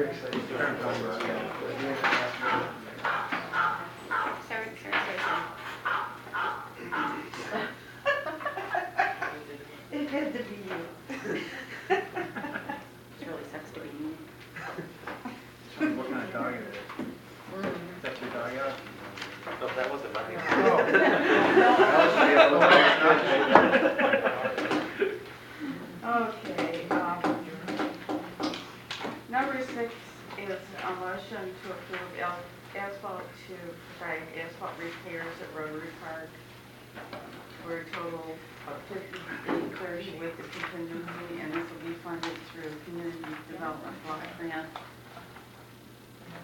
Seriously. It had to be you. It really sucks to be you. What kind of dog it is? That's your dog out? No, that wasn't mine. Okay, number 6 is a motion to approve asphalt to provide asphalt repairs at Rotary Park for a total of $50,30 with the contingency, and this will be funded through community development block grant.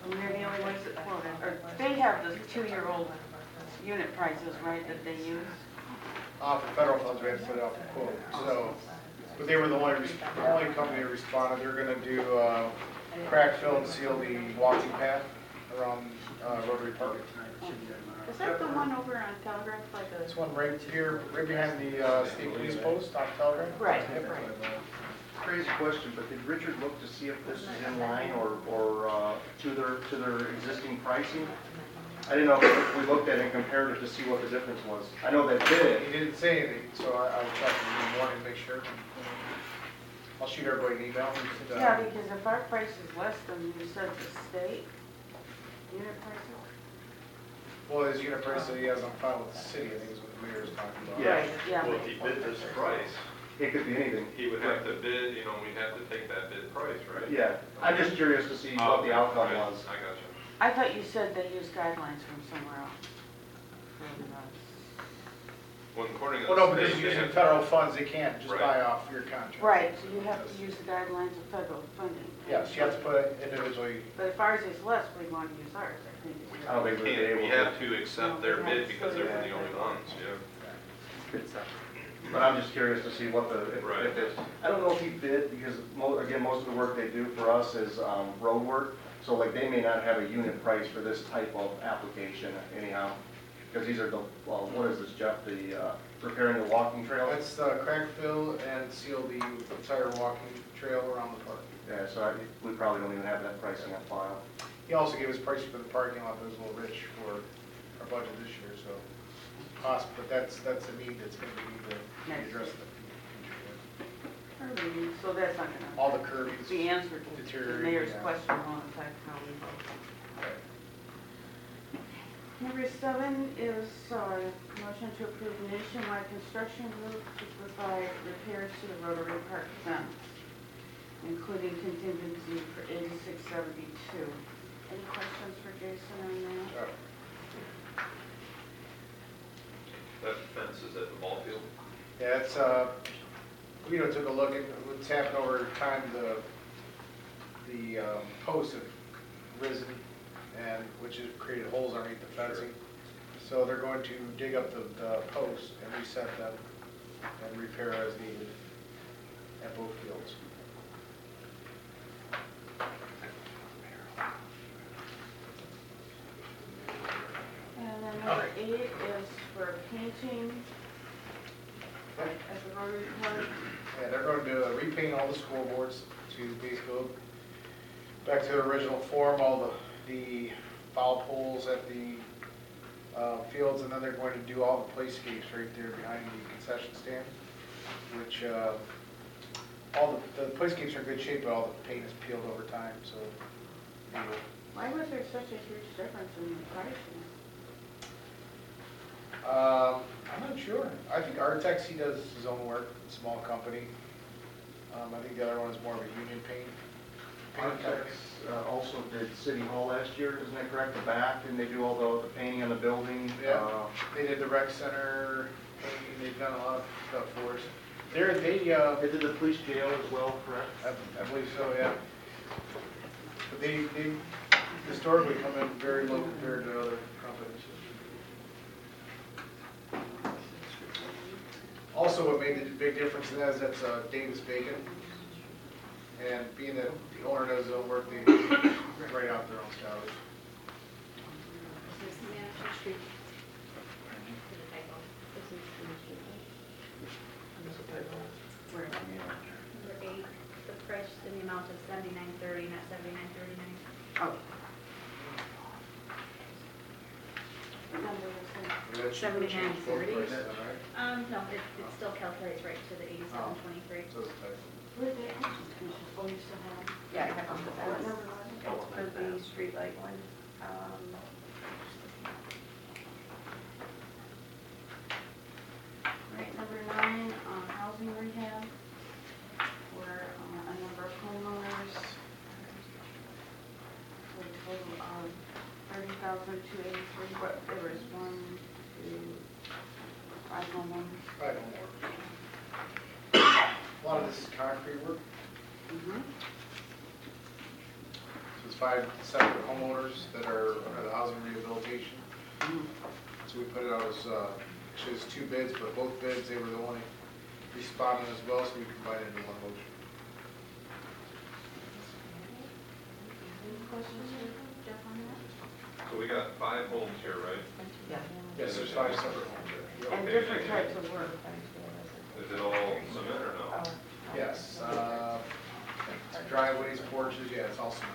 And they're the only ones that quoted, or they have the 2-year-old unit prices, right, that they use? For federal funds, we had to put out the quote, so, but they were the only company that responded. They're gonna do, crack fill and seal the walking path around, Rotary Park. Is that the one over on Telegraph, like a? This one right here, right behind the, state police post on Telegraph. Right, Yep. right. Crazy question, but did Richard look to see if this is in line or to their existing pricing? I didn't know if we looked at it and compared it to see what the difference was. I know they did He it. didn't say anything, so I'll check in the morning to make sure. I'll shoot everybody an email. Yeah, because if our price is less than you said the state unit prices. Well, his unit price that he has on file with the city, I think is what the mayor is talking about. Yeah. Right, yeah. Well, if he bid this price, It could be anything. he would have to bid, we'd have to take that bid price, right? Yeah, I'm just curious to see what the outcome Right, was. I got you. I thought you said they use guidelines from somewhere else. Well, according to Well, no, the because state, they using have, federal funds, they can't just Right. buy off your contract. Right, so you have to use the guidelines of federal funding. Yes, you have to put it individually. But if ours is less, we want to use ours, I think. I don't think we we'd be able we to. have to accept their bid because they were the only ones, yeah. But I'm just curious to see what the, Right. if it, I don't know if he bid, because again, most of the work they do for us is road work. So like they may not have a unit price for this type of application anyhow. Because these are the, well, what is this, Jeff, the repairing the walking trail? That's the crack fill and seal the entire walking trail around the park. Yeah, so we probably don't even have that pricing on file. He also gave us pricing for the parking lot, but it was a little rich for our budget this year, so cost, but that's a need that's gonna be addressed in the future. So that's not gonna. All the curbings. The answer to the deteriorating, mayor's yeah. question won't affect how we vote. Number 7 is motion to approve nationwide construction group to provide repairs to the Rotary Park fence, including contingency for $86.72. Any questions for Jason on that? That fence is at the ball field. Yeah, it's, took a look at what's happened over time. The posts have risen, and which has created holes underneath the fencing. So they're going to dig up the posts and reset them and repair as needed at both fields. And then number 8 is for painting at the Rotary Park. Yeah, they're going to repaint all the scoreboards to basically go back to their original form, all the foul poles at the fields, and then they're going to do all the playscapes right there behind the concession stand, which all the playscapes are in good shape, but all the paint is peeled over time, so. Why was there such a huge difference in the pricing? I'm not sure. I think Arttex, he does his own work, small company. I think the other one is more of a union paint. Arttex also did City Hall last year, isn't that correct? The back, and they do all the painting on the building. Yeah, they did the rec center painting. They've done a lot of stuff for us. They did the police jail as well, correct? I believe so, yeah. But they historically come in very low compared to other companies. Also, what made the big difference in that is that's Davis Bacon. And being that the owner does his own work, they write out their own salary. Number 8, the price in the amount of $79.30, not $79.30. Oh. What number was that? That should change both 79.40. prices, all right? No, it still calculates right to the 87.23. So it's type. Where'd they, oh, you still have them? Yeah, I have them. What number was it? It's for the streetlight one. Right, number 9, housing rehab, where a number of homeowners, for a total of $30,283, but there was 1, 2, 5 homeowners. Right, a lot of this is concrete work. Mm-hmm. So it's 5 separate homeowners that are under the housing rehabilitation. So we put it out as, actually it's 2 bids, but both bids, they were the only respondent as well, so we combined it into one motion. Any questions for Jeff on that? So we got 5 homes here, right? Yeah. Yes, there's 5 separate homes there. And Okay. different types of work. Is it all cement or no? Yes, driveways, porches, yeah, it's all cement.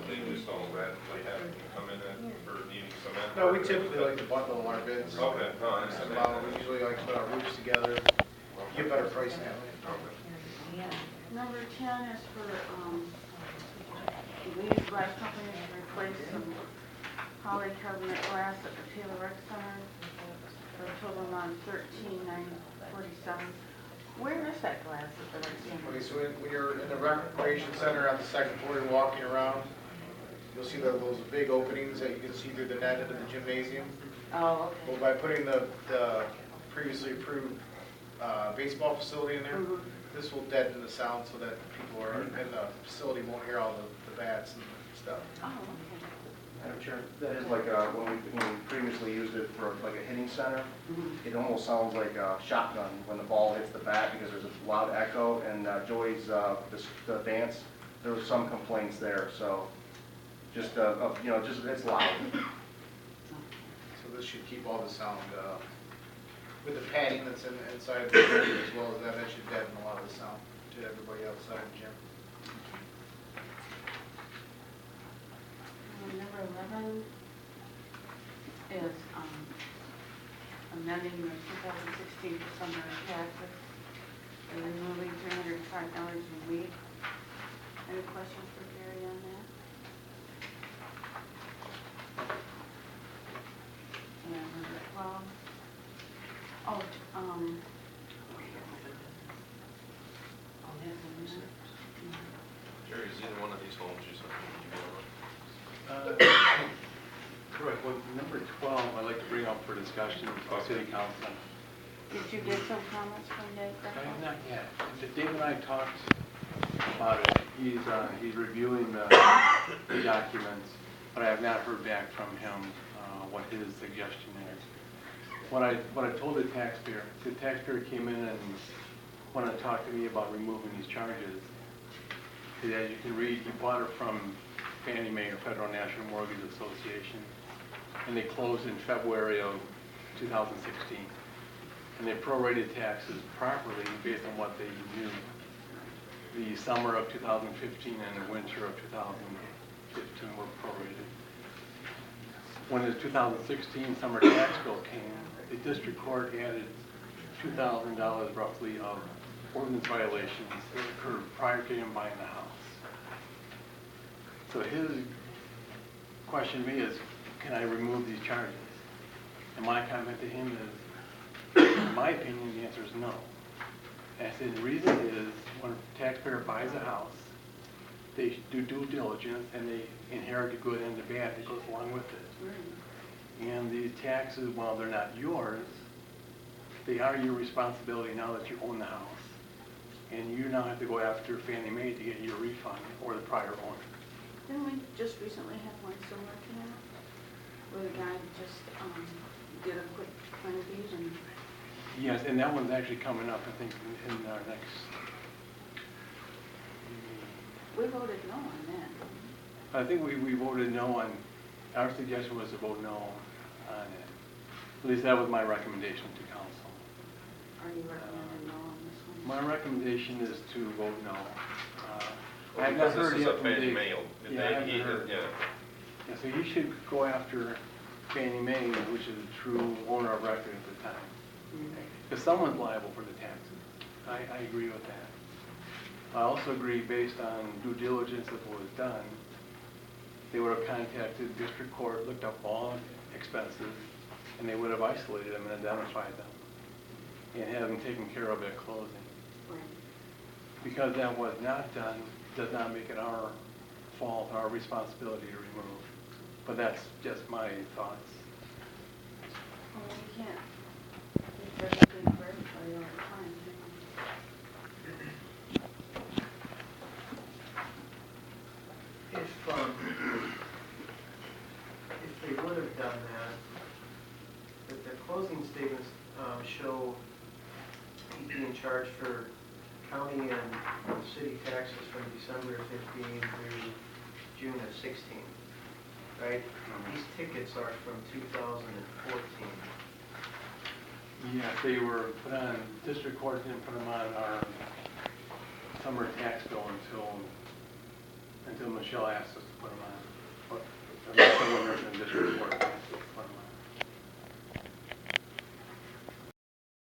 They just don't radically have to come in for needing cement? No, we typically like to bundle our bids. Okay, no, I It's understand. about- We usually like to put our roofs together, get better pricing that way. Number 10 is for, we use glass company to replace some polycarbonate glass at the Taylor Rec Center for a total amount of $13,947. Where is that glass at the Rec Center? Okay, so when you're in the recreation center on the second floor, you're walking around, you'll see those big openings that you can see through the net into the gymnasium. Oh, Well, okay. by putting the previously approved baseball facility in there, Mhm. this will deaden the sound so that people are in the facility won't hear all the bats and stuff. Oh, okay. Madam Chair, that is like, when we previously used it for like a hitting center, Mhm. it almost sounds like a shotgun when the ball hits the bat because there's a loud echo. And Joey's, the dance, there was some complaints there, so just, just, it's loud. So this should keep all the sound, with the padding that's inside the gym as well as that should deaden a lot of the sound to everybody outside the gym. Number 11 is amending the 2016 summer taxes and removing $305 a week. Any questions for Gary on that? And number 12. Oh, that's a minute. Jerry, is either one of these homes you said? Correct, well, number 12, I'd like to bring up for discussion with City Council. Did you get some comments from Dave? Not yet. Dave and I talked about it. He's reviewing the documents, but I have not heard back from him what his suggestion is. What I told the taxpayer came in and wanted to talk to me about removing these charges. As you can read, he bought it from Fannie Mae or Federal National Mortgage Association, and they closed in February of 2016. And they prorated taxes properly based on what they knew. The summer of 2015 and the winter of 2015 were prorated. When the 2016 summer tax bill came, the district court added $2,000 roughly of ordinance violations that occurred prior to him buying the house. So his question to me is, can I remove these charges? And my comment to him is, in my opinion, the answer is no. And I said, the reason is, when a taxpayer buys a house, they do due diligence and they inherit the good and the bad that goes along with it. And these taxes, while they're not yours, they are your responsibility now that you own the house. And you now have to go after Fannie Mae to get your refund or the prior owner. Didn't we just recently have one similar to that? Where the guy just did a quick plan deed and... Yes, and that one's actually coming up, I think, in our next... We voted no on that. I think we voted no on, our suggestion was to vote no on it. At least that was my recommendation to council. Are you recommending no on this one? My recommendation is to vote no. I have not Because heard this is yet a from Fannie Dave. Mae, Yeah, I haven't heard. yeah. Yeah, so you should go after Fannie Mae, which is a true owner of record at the time. Because someone's liable for the taxes. I agree with that. I also agree, based on due diligence of what was done, they would have contacted district court, looked up all expenses, and they would have isolated them and identified them, and had them taken care of at closing. Right. Because that was not done, does not make it our fault, our responsibility to remove. But that's just my thoughts. Well, you can't. It's everything for everybody all the time. If they would have done that, but the closing statements show he's being charged for county and city taxes from December of 15 through June of 16, right? These tickets are from 2014. Yeah, they were put on, district court didn't put them on our summer tax bill until Michelle asked us to put them on.